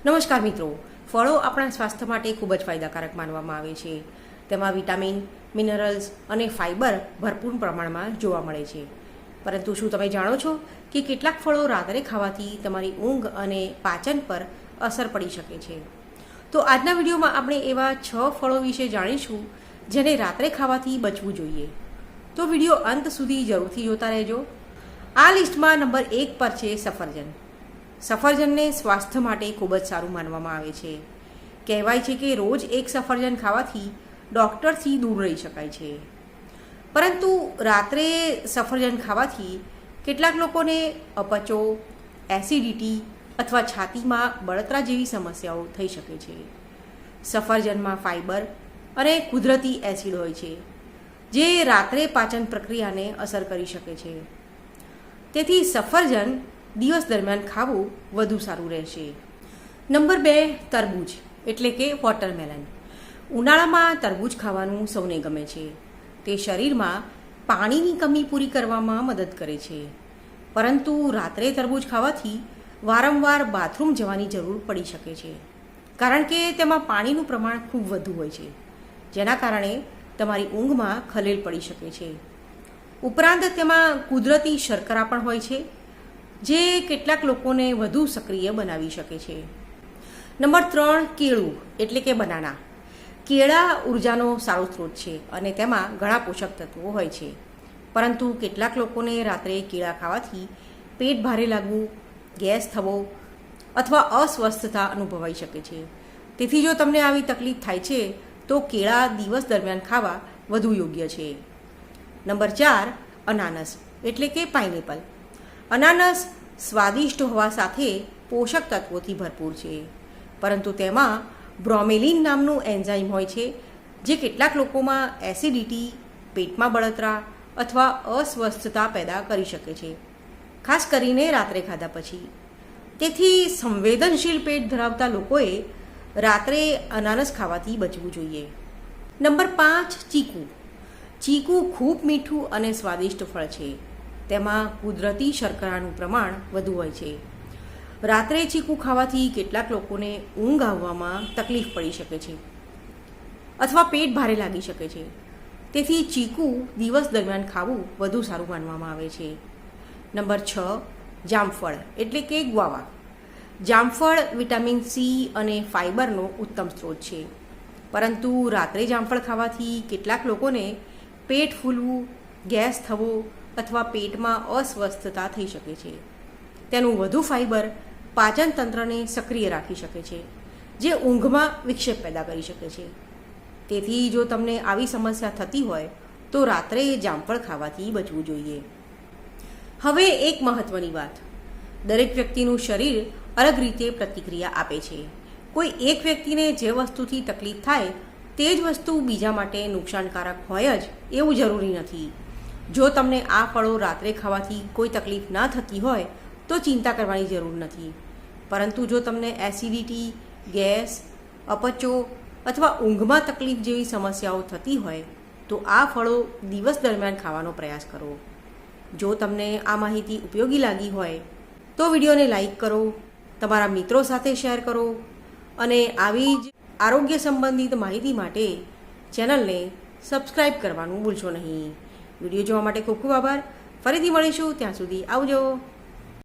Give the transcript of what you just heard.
નમસ્કાર મિત્રો, ફળો આપણા સ્વાસ્થ્ય માટે ખૂબ જ ફાયદાકારક માનવામાં આવે છે. તેમાં વિટામિન, મિનરલ્સ અને ફાઇબર ભરપૂર પ્રમાણમાં જોવા મળે છે. પરંતુ શું તમે જાણો છો કે કેટલાક ફળો રાત્રે ખાવાથી તમારી ઊંઘ અને પાચન પર અસર પડી શકે છે? તો આજના વિડીયોમાં આપણે એવા 6 ફળો વિશે જાણીશું જેને રાત્રે ખાવાથી બચવું જોઈએ. તો વિડીયો અંત સુધી જરૂરથી જોતા રહેજો. આ લિસ્ટમાં નંબર 1 પર છે સફરજન. સફરજનને સ્વાસ્થ્ય માટે ખૂબ જ સારું માનવામાં આવે છે. કહેવાય છે કે રોજ એક સફરજન ખાવાથી ડૉક્ટરથી દૂર રહી શકાય છે. પરંતુ રાત્રે સફરજન ખાવાથી કેટલાક લોકોને અપચો, એસિડિટી અથવા છાતીમાં બળતરા જેવી સમસ્યાઓ થઈ શકે છે. સફરજનમાં ફાઇબર અને કુદરતી એસિડ હોય છે જે રાત્રે પાચન પ્રક્રિયાને અસર કરી શકે છે. તેથી સફરજન દિવસ દરમિયાન ખાવું વધુ સારું રહેશે. નંબર 2, તરબૂચ એટલે કે વોટરમેલન. ઉનાળામાં તરબૂચ ખાવાનું સૌને ગમે છે. તે શરીરમાં પાણીની કમી પૂરી કરવામાં મદદ કરે છે. પરંતુ રાત્રે તરબૂચ ખાવાથી વારંવાર બાથરૂમ જવાની જરૂર પડી શકે છે, કારણ કે તેમાં પાણીનું પ્રમાણ ખૂબ વધુ હોય છે, જેના કારણે તમારી ઊંઘમાં ખલેલ પડી શકે છે. ઉપરાંત તેમાં કુદરતી શર્કરા પણ હોય છે જે કેટલાક લોકોને વધુ સક્રિય બનાવી શકે છે. નંબર 3, કેળું એટલે કે બનાના. કેળા ઉર્જાનો સારો સ્ત્રોત છે અને તેમાં ઘણા પોષક તત્વો હોય છે. પરંતુ કેટલાક લોકોને રાત્રે કેળા ખાવાથી પેટ ભારે લાગવું, ગેસ થવો અથવા અસ્વસ્થતા અનુભવાઈ શકે છે. તેથી જો તમને આવી તકલીફ થાય છે તો કેળા દિવસ દરમિયાન ખાવા વધુ યોગ્ય છે. નંબર 4, અનાનસ એટલે કે પાઇનેપલ. અનાનસ સ્વાદિષ્ટ હોવા સાથે પોષક તત્વોથી ભરપૂર છે, પરંતુ તેમાં બ્રોમેલિન નામનું એન્ઝાઇમ હોય છે જે કેટલાક લોકોમાં એસિડિટી, પેટમાં બળતરા અથવા અસ્વસ્થતા પેદા કરી શકે છે, ખાસ કરીને રાત્રે ખાધા પછી. તેથી સંવેદનશીલ પેટ ધરાવતા લોકોએ રાત્રે અનાનસ ખાવાથી બચવું જોઈએ. નંબર 5, ચીકુ. ચીકુ ખૂબ મીઠું અને સ્વાદિષ્ટ ફળ છે. તેમાં કુદરતી શર્કરાનું પ્રમાણ વધુ હોય છે. રાત્રે ચીકુ ખાવાથી કેટલાક લોકોને ઊંઘ આવવામાં તકલીફ પડી શકે છે અથવા પેટ ભારે લાગી શકે છે. તેથી ચીકુ દિવસ દરમિયાન ખાવું વધુ સારું માનવામાં આવે છે. નંબર 6, જામફળ એટલે કે ગ્વાવા. જામફળ વિટામિન સી અને ફાઇબરનો ઉત્તમ સ્ત્રોત છે. પરંતુ રાત્રે જામફળ ખાવાથી કેટલાક લોકોને પેટ ફૂલવું, ગેસ થવો અથવા પેટમાં અસ્વસ્થતા થઈ શકે છે. તેનું વધુ ફાઇબર પાચન તંત્રને સક્રિય રાખી શકે છે, જે ઊંઘમાં વિક્ષેપ પેદા કરી શકે છે. તેથી જો તમને આવી સમસ્યા થતી હોય તો રાત્રે જામફળ ખાવાથી બચવું જોઈએ. હવે એક મહત્ત્વની વાત, દરેક વ્યક્તિનું શરીર અલગ રીતે પ્રતિક્રિયા આપે છે. કોઈ એક વ્યક્તિને જે વસ્તુથી તકલીફ થાય તે જ વસ્તુ બીજા માટે નુકસાનકારક હોય જ એવું જરૂરી નથી. જો તમને આ ફળો રાત્રે ખાવાથી કોઈ તકલીફ ના થતી હોય તો ચિંતા કરવાની જરૂર નથી. પરંતુ જો તમને એસિડિટી, ગેસ, અપચો અથવા ઊંઘમાં તકલીફ જેવી સમસ્યાઓ થતી હોય તો આ ફળો દિવસ દરમિયાન ખાવાનો પ્રયાસ કરો. જો તમને આ માહિતી ઉપયોગી લાગી હોય તો વિડીયોને લાઈક કરો, તમારા મિત્રો સાથે શેર કરો અને આવી જ આરોગ્ય સંબંધિત માહિતી માટે ચેનલને સબસ્ક્રાઈબ કરવાનું ભૂલશો નહીં. વિડીયો જોવા માટે ખૂબ ખૂબ આભાર. ફરીથી મળીશું, ત્યાં સુધી આવજો.